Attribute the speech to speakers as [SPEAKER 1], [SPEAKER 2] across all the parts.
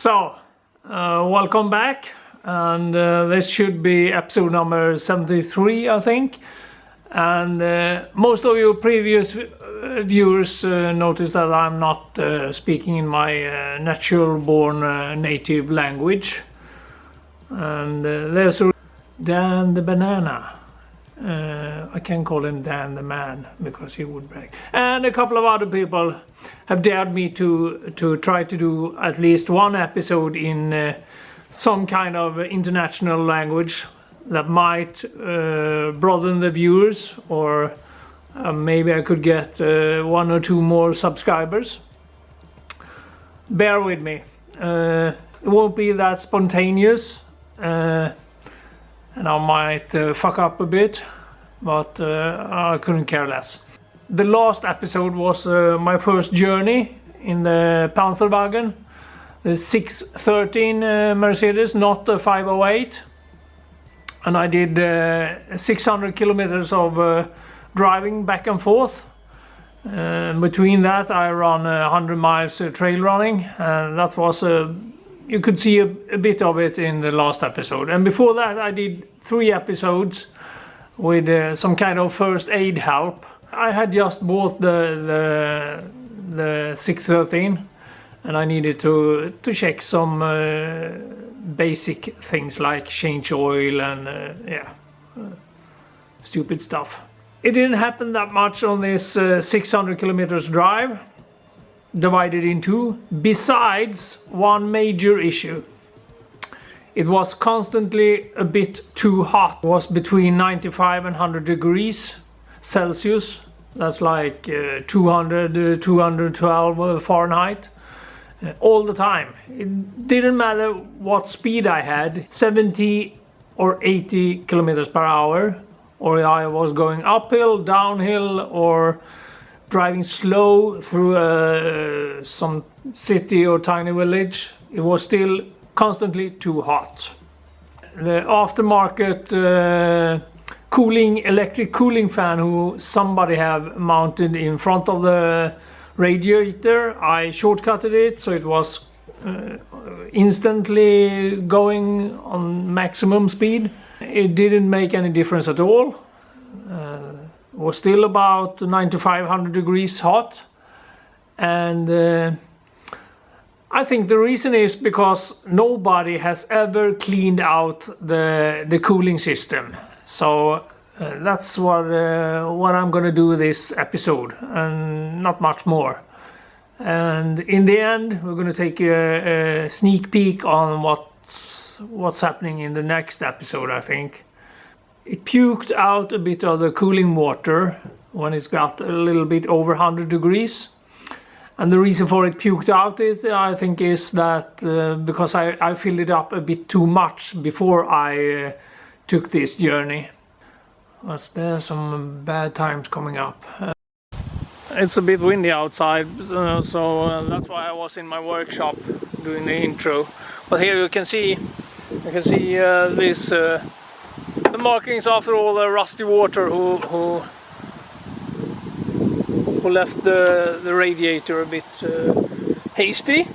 [SPEAKER 1] So, welcome back, and this should be episode number 73, I think. And most of you previous viewers noticed that I'm not speaking in my natural-born native language. And there's Dan the Banana. I can call him Dan the Man because he would brag. And a couple of other people have dared me to try to do at least one episode in some kind of international language that might broaden the viewers, or maybe I could get one or two more subscribers. Bear with me. It won't be that spontaneous, and I might fuck up a bit, but I couldn't care less. The last episode was my first journey in the Panzerwagen, the 613 Mercedes, not the 508. And I did 600 kilometers of driving back and forth. Between that I ran 100 miles trail running, and that was you could see a bit of it in the last episode. And before that I did 3 episodes with some kind of first aid help. I had just bought the 613, and I needed to check some basic things like change oil and stupid stuff. It didn't happen that much on this 600 kilometers drive, divided in 2, besides one major issue. It was constantly a bit too hot. It was between 95 and 100 degrees Celsius. That's like 200, 212 Fahrenheit. All the time. It didn't matter what speed I had, 70 or 80 kilometers per hour, or I was going uphill, downhill, or driving slow through some city or tiny village. It was still constantly too hot. The aftermarket electric cooling fan who somebody have mounted in front of the radiator, I shortcutted it so it was instantly going on maximum speed. It didn't make any difference at all. It was still about 95-100 degrees hot, and I think the reason is because nobody has ever cleaned out the cooling system. So that's what I'm gonna do this episode, and not much more. And in the end, we're gonna take a sneak peek on what's happening in the next episode. I think it puked out a bit of the cooling water when it's got a little bit over 100 degrees. And the reason for it puked out, I think, is that because I filled it up a bit too much before I took this journey. But there's some bad times coming up. It's a bit windy outside, so that's why I was in my workshop doing the intro. But here you can see this the markings after all the rusty water who left the radiator a bit hasty.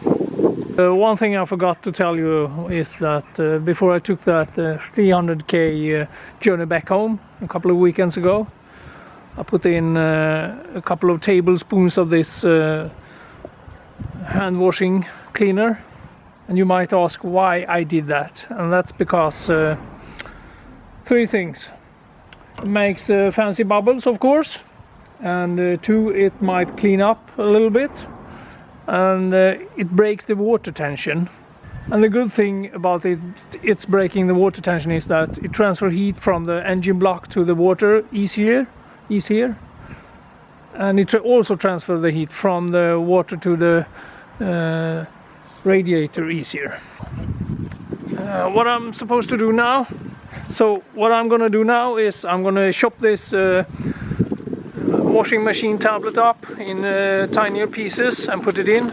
[SPEAKER 1] One thing I forgot to tell you is that before I took that 300k journey back home a couple of weekends ago, I put in a couple of tablespoons of this hand washing cleaner. And you might ask why I did that, and that's because 3 things. It makes fancy bubbles, of course, and 2, it might clean up a little bit, and it breaks the water tension. And the good thing about it's breaking the water tension is that it transfers heat from the engine block to the water easier, and it also transfers the heat from the water to the radiator easier. What I'm supposed to do now? So what I'm gonna do now is I'm gonna chop this washing machine tablet up in tinier pieces and put it in.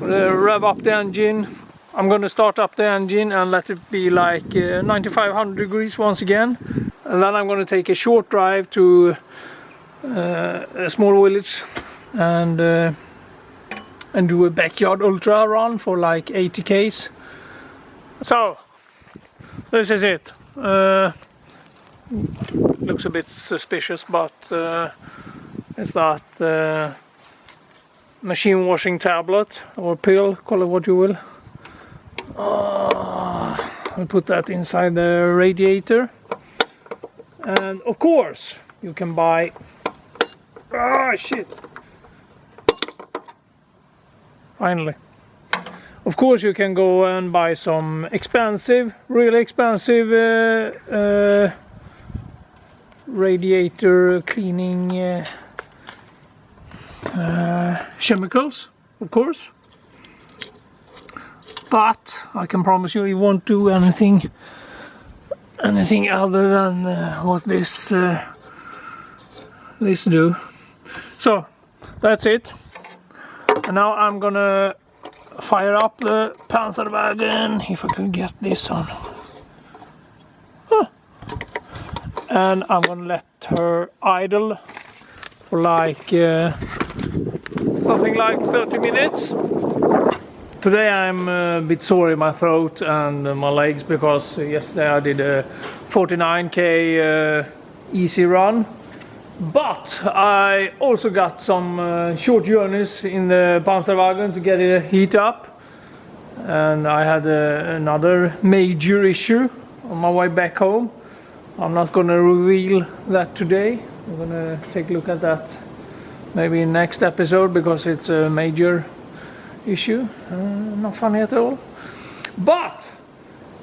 [SPEAKER 1] Rev up the engine. I'm gonna start up the engine and let it be like 95-100 degrees once again. And then I'm gonna take a short drive to a small village and and do a backyard ultra run for like 80 k's. So this is it. Looks a bit suspicious, but it's that machine washing tablet or pill, call it what you will. I'll put that inside the radiator, and of course you can buy finally. Of course you can go and buy some expensive, really expensive radiator cleaning chemicals, of course. But I can promise you, it won't do anything other than what this do. So that's it. And now I'm gonna fire up the Panzerwagen, if I can get this on. And I'm gonna let her idle for like something like 30 minutes. Today I'm a bit sore in my throat and my legs because yesterday I did a 49k easy run. But I also got some short journeys in the Panzerwagen to get it heat up. And I had another major issue on my way back home. I'm not going to reveal that today. I'm going to take a look at that maybe in next episode because it's a major issue. Not funny at all. But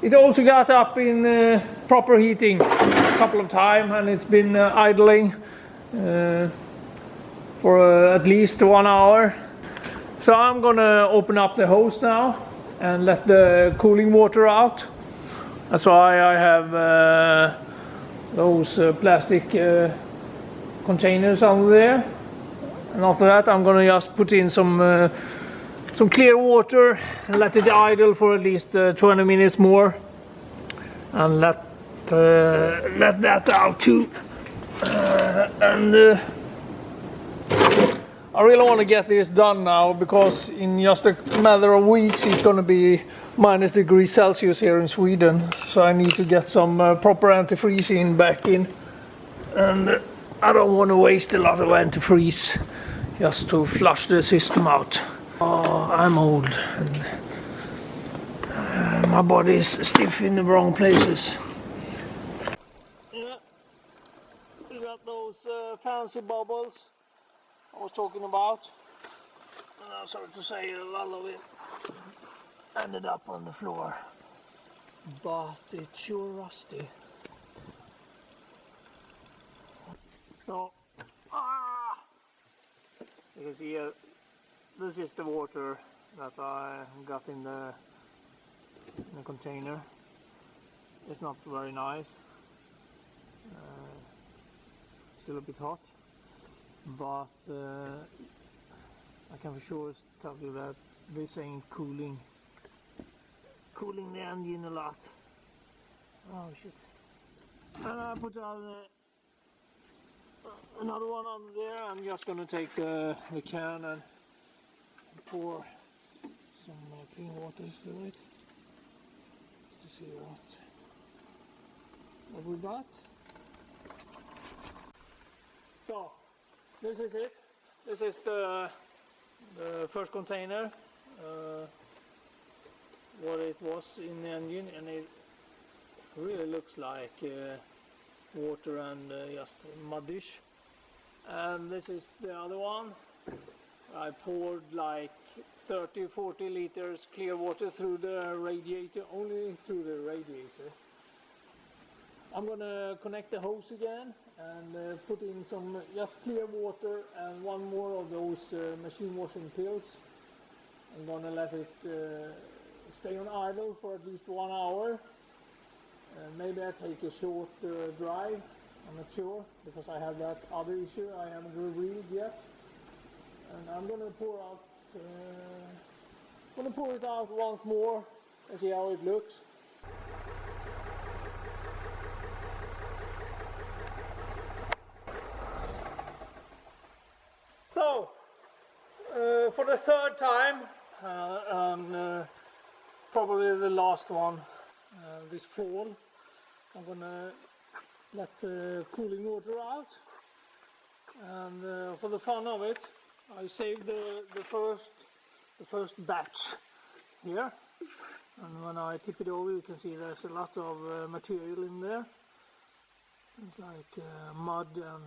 [SPEAKER 1] it also got up in proper heating a couple of times, and it's been idling for at least 1 hour. So I'm gonna open up the hose now and let the cooling water out. That's why I have those plastic containers under there. And after that I'm gonna just put in some clear water and let it idle for at least 20 minutes more, and let that out too. And I really want to get this done now, because in just a matter of weeks it's going to be -°C here in Sweden, so I need to get some proper antifreeze back in, and I don't want to waste a lot of antifreeze just to flush the system out. Oh, I'm old and my body is stiff in the wrong places. Yeah, we got those fancy bubbles I was talking about. Sorry to say, a lot of it ended up on the floor, but it's sure rusty. So, you can see here, this is the water that I got in the container. It's not very nice, still a bit hot, but I can for sure tell you that this ain't cooling the engine a lot. Oh shit. And I put another one on there. I'm just gonna take the can and pour some clean water through it just to see what we got. So this is it. This is the first container, what it was in the engine, and it really looks like water and just muddish. And this is the other one. I poured like 30-40 liters clear water through the radiator, only through the radiator. I'm gonna connect the hose again and put in some just clear water and one more of those machine washing pills. I'm gonna let it stay on idle for at least 1 hour. Maybe I take a short drive, I'm not sure, because I have that other issue I haven't revealed yet. And I'm gonna pour it out once more and see how it looks. So for the third time, and probably the last one this fall, I'm gonna let the cooling water out, and for the fun of it, I saved the first batch here, and when I tip it over, you can see there's a lot of material in there. It's like mud and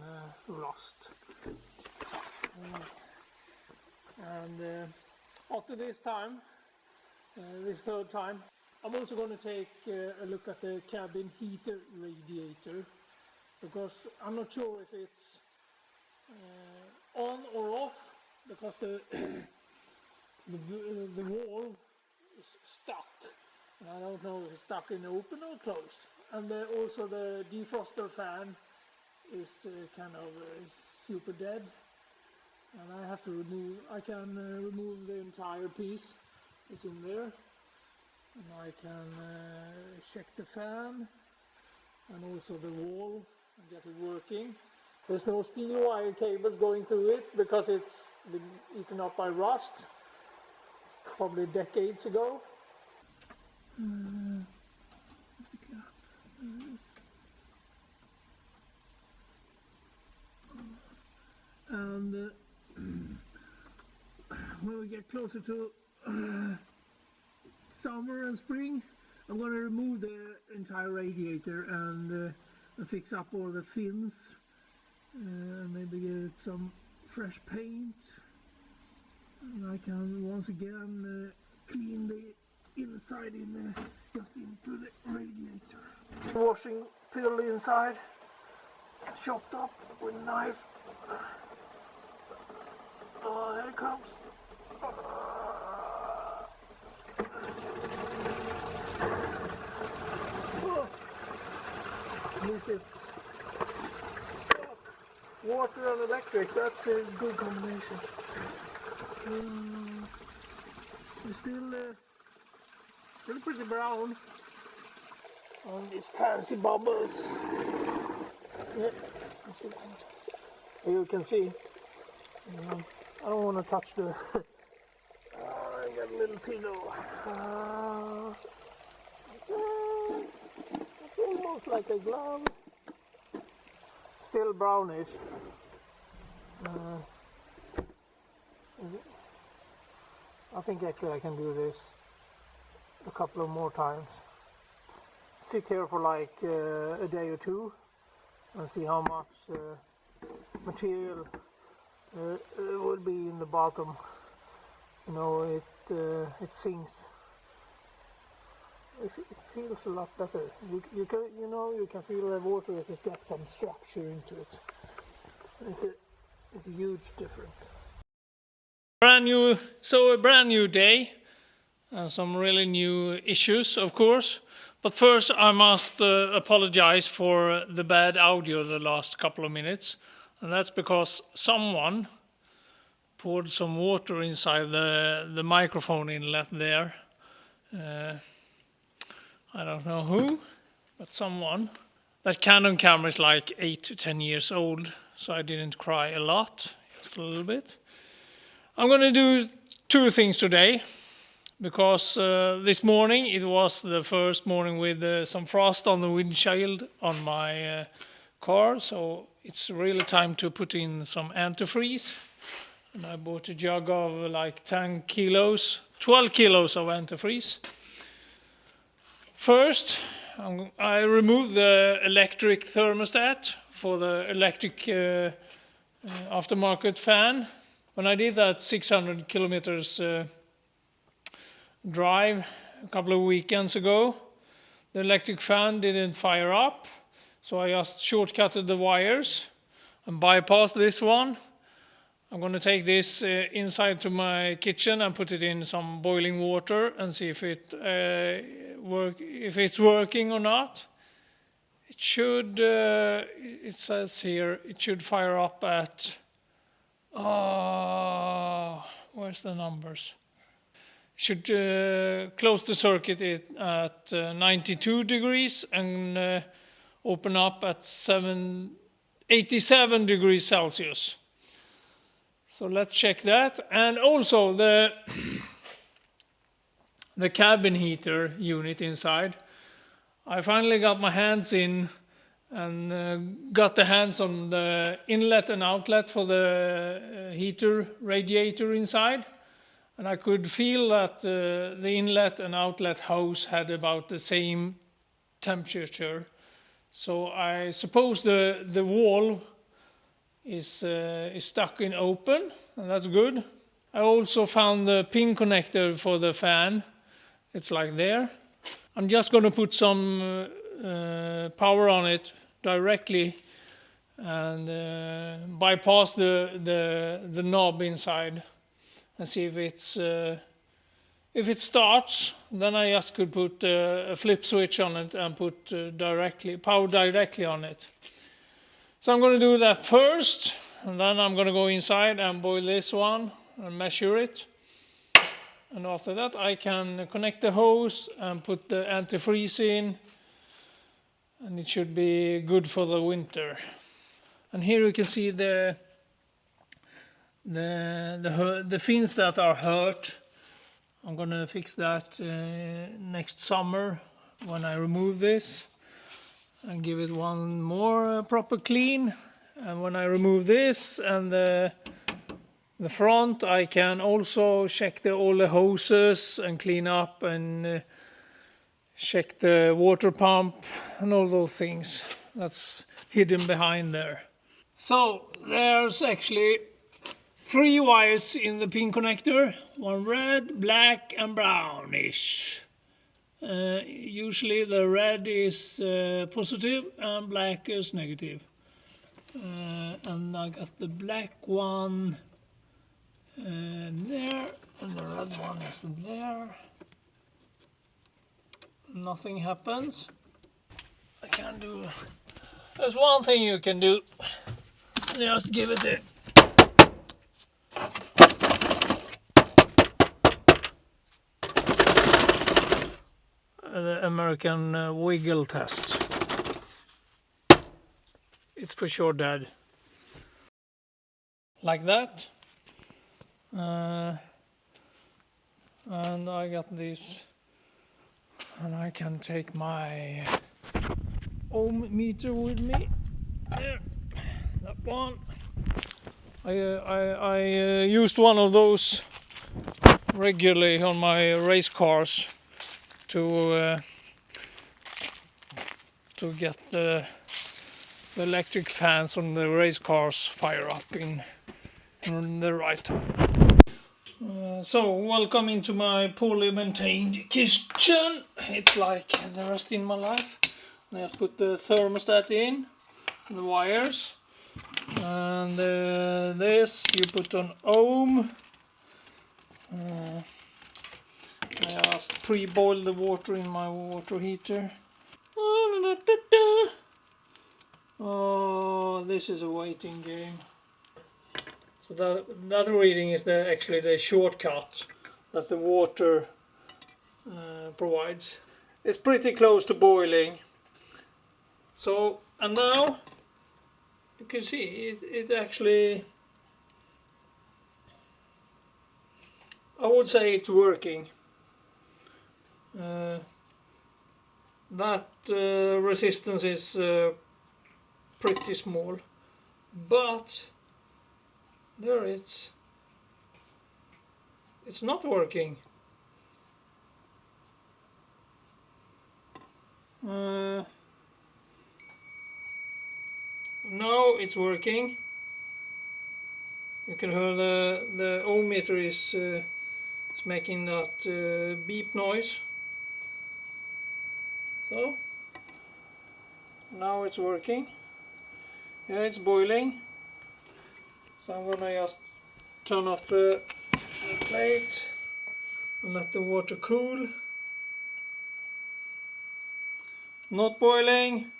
[SPEAKER 1] rust. And after this time, this third time, I'm also going to take a look at the cabin heater radiator, because I'm not sure if it's on or off, because the wall is stuck. And I don't know if it's stuck in open or closed. And also the defroster fan is kind of super dead, and I have to I can remove the entire piece. It's in there, and I can check the fan and also the wall and get it working. There's no steel wire cables going through it because it's been eaten up by rust, probably decades ago. And when we get closer to summer and spring, I'm going to remove the entire radiator and fix up all the fins, maybe get some fresh paint, and I can once again clean the inside just into the radiator. Washing purely inside, chopped up with a knife. Oh, here it comes. Oh. At least it's water and electric. That's a good combination. It's still pretty brown on these fancy bubbles. Yeah, you can see. I don't want to touch the. I got a little pillow. It's almost like a glove. Still brownish. I think actually I can do this a couple of more times. Sit here for like a day or two and see how much material will be in the bottom. You know, it sinks. It feels a lot better. You can feel the water if it's got some structure into it. It's a huge difference. A brand new day, and some really new issues, of course. But first, I must apologize for the bad audio the last couple of minutes, and that's because someone poured some water inside the microphone inlet there. I don't know who, but someone. That Canon camera is like 8 to 10 years old, so I didn't cry a lot, just a little bit. I'm going to do two things today, because this morning it was the first morning with some frost on the windshield on my car, so it's really time to put in some antifreeze. And I bought a jug of like 12 kilos of antifreeze. First, I removed the electric thermostat for the electric aftermarket fan. When I did that 600 kilometers drive a couple of weekends ago, the electric fan didn't fire up, so I just shortcutted the wires and bypassed this one. I'm going to take this inside to my kitchen and put it in some boiling water and see if it's working or not. It should. It says here it should fire up at. Where's the numbers? It should close the circuit at 92 degrees and open up at 87 degrees Celsius. So let's check that. And also the cabin heater unit inside. I finally got my hands in and got the hands on the inlet and outlet for the heater radiator inside. And I could feel that the inlet and outlet hose had about the same temperature. So I suppose the wall is stuck in open, and that's good. I also found the pin connector for the fan. It's like there. I'm just going to put some power on it directly and bypass the knob inside and see if it starts. Then I just could put a flip switch on it and put power directly on it. So I'm going to do that first, and then I'm going to go inside and boil this one and measure it. And after that I can connect the hose and put the antifreeze in, and it should be good for the winter. And here you can see the fins that are hurt. I'm going to fix that next summer when I remove this and give it one more proper clean. And when I remove this and the front, I can also check all the hoses and clean up and check the water pump and all those things that's hidden behind there. So there's actually 3 wires in the pin connector, one red, black and brownish. Usually the red is positive and black is negative. And I got the black one there, and the red one is there. Nothing happens. I can do. There's one thing you can do. Just give it the American wiggle test. It's for sure dead. Like that. And I got this, and I can take my ohm meter with me. There, that one. I used one of those regularly on my race cars to get the electric fans on the race cars fire up in the right time. So welcome into my poorly maintained kitchen. It's like the rest in my life. I have put the thermostat in, the wires, and this you put on ohm. I just pre-boiled the water in my water heater. Oh, this is a waiting game. So that reading is actually the shortcut that the water provides. It's pretty close to boiling. So, and now you can see it actually, I would say it's working. That resistance is pretty small, but there it's not working. Now it's working. You can hear the ohm meter is making that beep noise. So now it's working. Yeah, it's boiling. So I'm gonna just turn off the plate and let the water cool. Not boiling.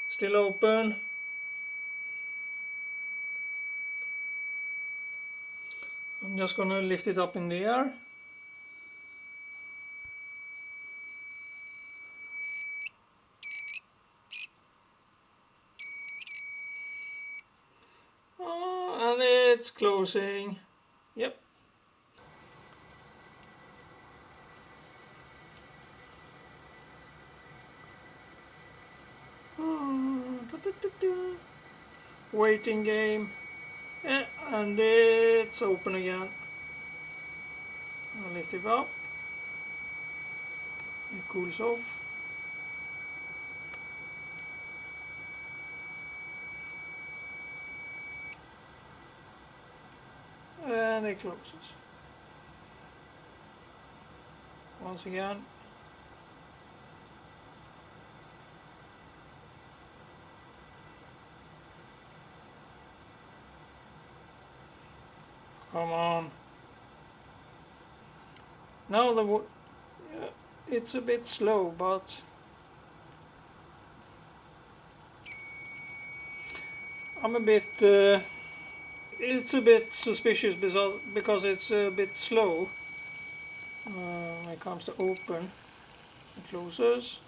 [SPEAKER 1] Still open. I'm just gonna lift it up in the air. And it's closing. Yep. Waiting game. And it's open again. I'll lift it up. It cools off. And it closes. Once again. Come on. Now it's a bit slow, but I'm a bit it's a bit suspicious because it's a bit slow when it comes to open and closes.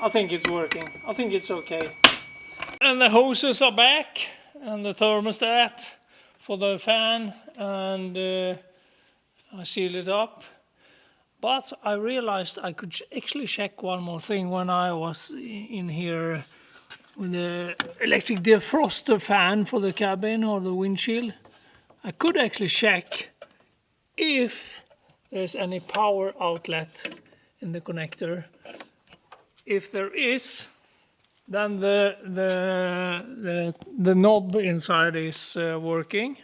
[SPEAKER 1] I think it's working. I think it's okay. And the hoses are back, and the thermostat for the fan, and I sealed it up. But I realized I could actually check one more thing when I was in here with the electric defroster fan for the cabin or the windshield. I could actually check if there's any power outlet in the connector. If there is, then the knob inside is working.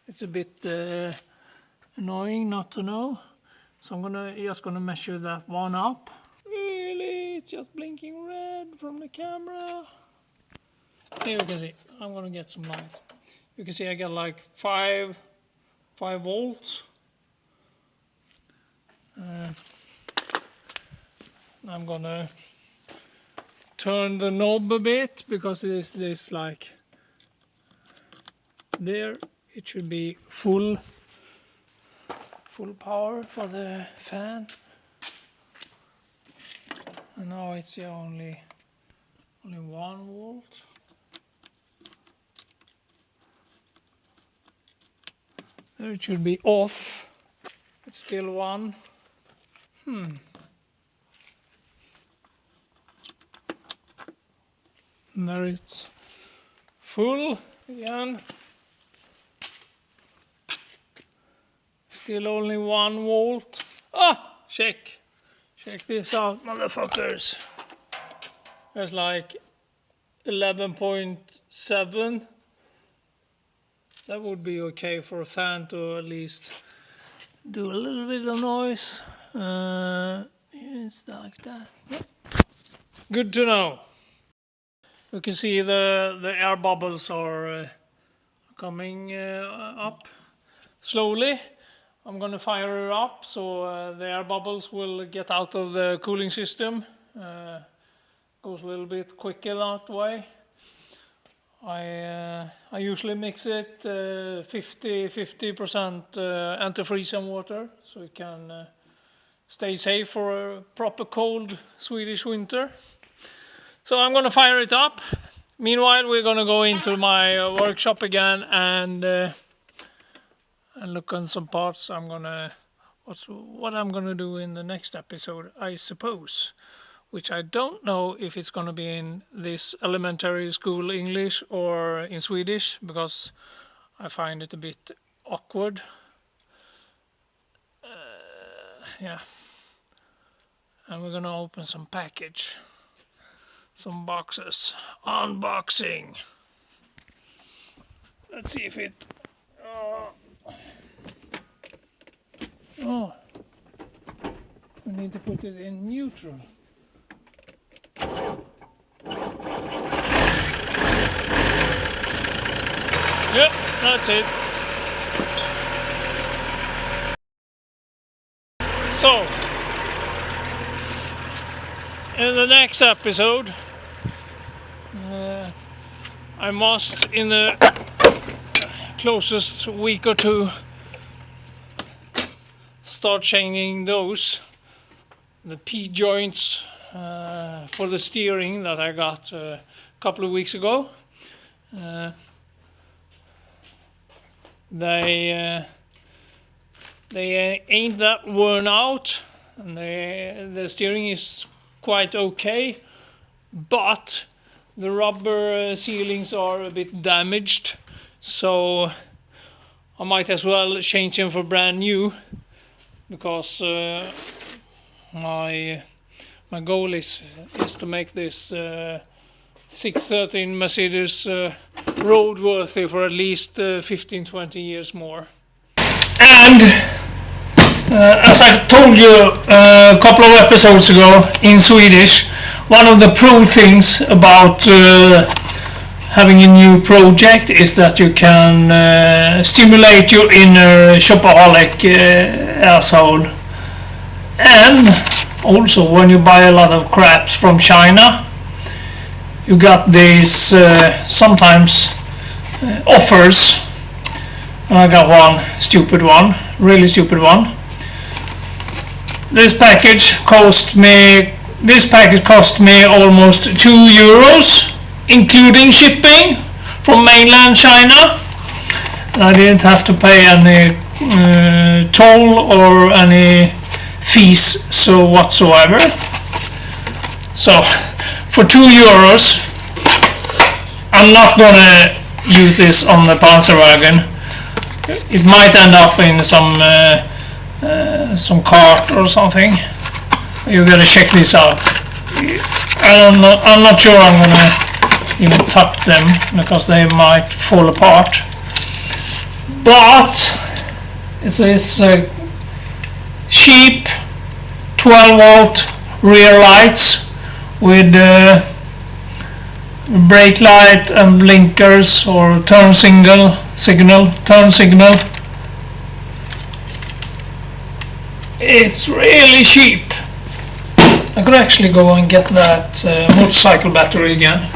[SPEAKER 1] It's a bit annoying not to know, so I'm just gonna measure that one up. Really, it's just blinking red from the camera. Here you can see. I'm gonna get some light. You can see I got like 5 volts. I'm gonna turn the knob a bit because it is this like there. It should be full power for the fan, and now it's only 1 volt. There it should be off. It's still 1. And there it's full again. Still only 1 volt. Ah! Check this out, motherfuckers. There's like 11.7. That would be okay for a fan to at least do a little bit of noise. It's like that. Yep. Good to know. You can see the air bubbles are coming up slowly. I'm going to fire it up so the air bubbles will get out of the cooling system. Goes a little bit quicker that way. I usually mix it 50% antifreeze and water so it can stay safe for a proper cold Swedish winter. So I'm going to fire it up. Meanwhile, we're going to go into my workshop again and look on some parts. What I'm going to do in the next episode, I suppose, which I don't know if it's going to be in this elementary school English or in Swedish, because I find it a bit awkward. Yeah. And we're going to open some package. Some boxes. Unboxing. Let's see if it... Oh. We need to put it in neutral. Yep, that's it. So, in the next episode, I must, in the closest week or two, start changing those the P joints for the steering that I got a couple of weeks ago. They ain't that worn out, and the steering is quite okay, but the rubber sealings are a bit damaged, so I might as well change them for brand new, because my goal is to make this 613 Mercedes roadworthy for at least 15-20 years more. And as I told you a couple of episodes ago in Swedish, one of the pro things about having a new project is that you can stimulate your inner shopaholic asshole. And also, when you buy a lot of craps from China, you got these sometimes offers. And I got one stupid one, really stupid one. This package cost me almost €2, including shipping from mainland China. And I didn't have to pay any toll or any fees whatsoever. So for €2, I'm not gonna use this on the Panzerwagen. It might end up in some cart or something. You gotta check this out. I'm not sure I'm gonna even touch them, because they might fall apart. But it's cheap 12-volt rear lights with brake light and blinkers or turn signal. It's really cheap. I could actually go and get that motorcycle battery again.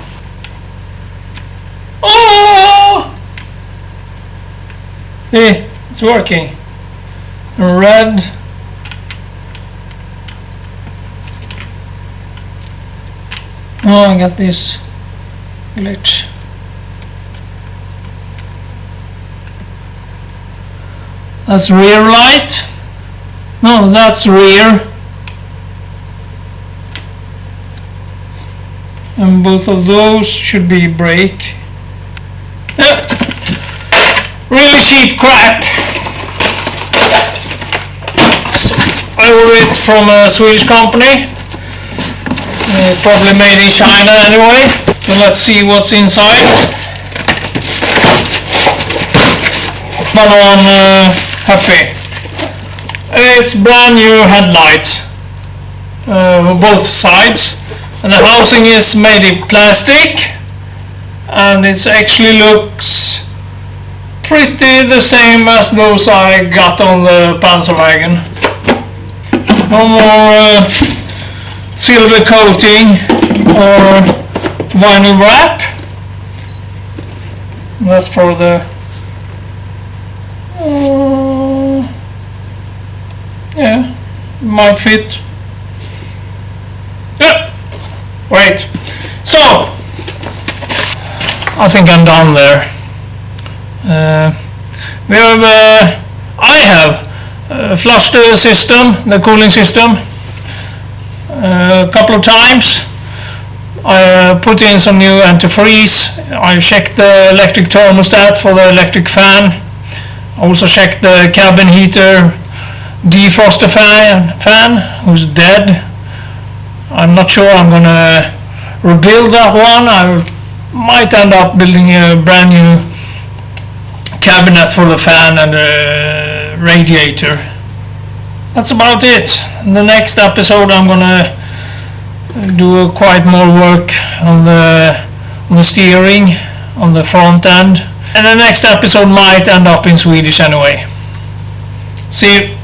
[SPEAKER 1] Oh! Hey, it's working. Red. Oh, I got this glitch. That's rear light. No, that's rear. And both of those should be brake. Yep. Really cheap crap. I ordered it from a Swedish company. Probably made in China anyway. So let's see what's inside. But I'm happy. It's brand new headlights, both sides, and the housing is made in plastic, and it actually looks pretty the same as those I got on the Panzerwagen. No more silver coating or vinyl wrap. That's for the yeah, might fit. Yeah, wait. So I think I'm done there. I have flushed the system, the cooling system, a couple of times. I put in some new antifreeze. I checked the electric thermostat for the electric fan. I also checked the cabin heater defroster fan, who's dead. I'm not sure I'm gonna rebuild that one. I might end up building a brand new cabinet for the fan and the radiator. That's about it. In the next episode I'm gonna do quite more work on the steering, on the front end, and the next episode might end up in Swedish anyway. See you.